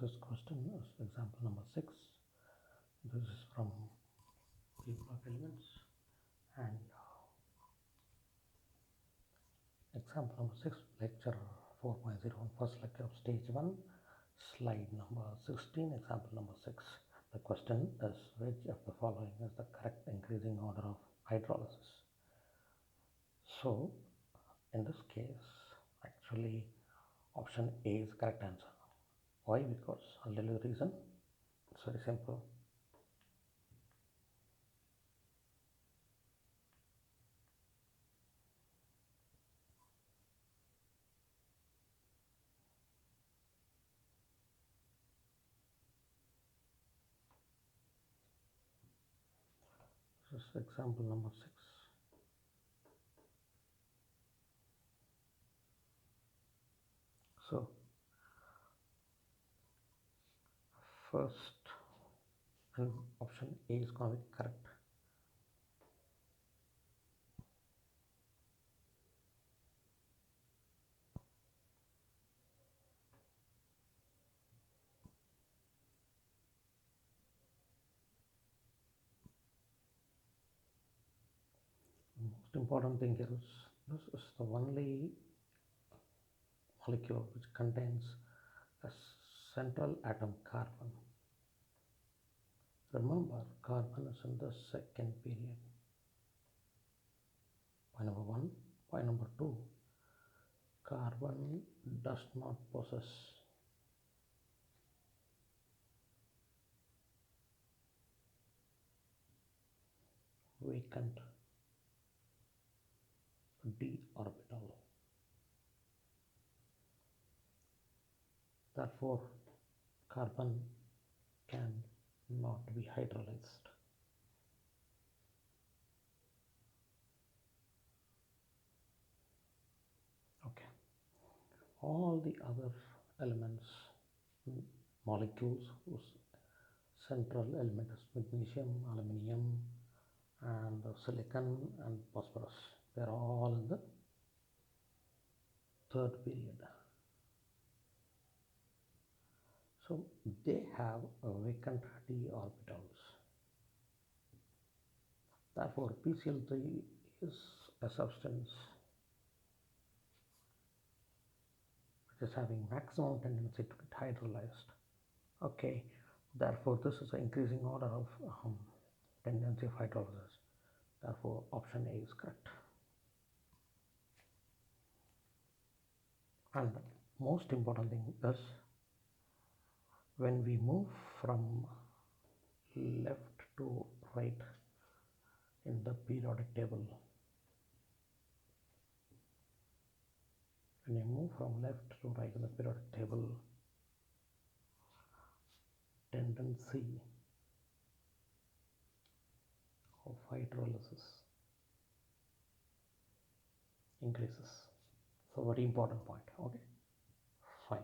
this question is example number 6. This is from people of elements, and example number 6, lecture 4.0, first lecture of stage 1, slide number 16, example number 6. The question is, which of the following is the correct increasing order of hydrolysis? So in this case, actually option A is correct answer. Why? Because I'll tell you the reason. It's very simple. This is example number 6. So first, and option A is going to be correct. The most important thing here is this is the only molecule which contains a central atom carbon. Remember, carbon is in the second period. Point number 1. Point number 2, carbon does not possess vacant d orbital. Therefore, carbon can not be hydrolyzed. Okay. All the other elements, molecules whose central element is magnesium, aluminium, and silicon and phosphorus, they are all in the third period. So they have vacant d orbitals. Therefore, PCl3 is a substance which is having maximum tendency to get hydrolyzed. Okay, therefore this is an increasing order of tendency of hydrolysis. Therefore, option A is correct. And the most important thing is, when we move from left to right in the periodic table, when you move from left to right in the periodic table, tendency of hydrolysis increases. So very important point. Okay, fine.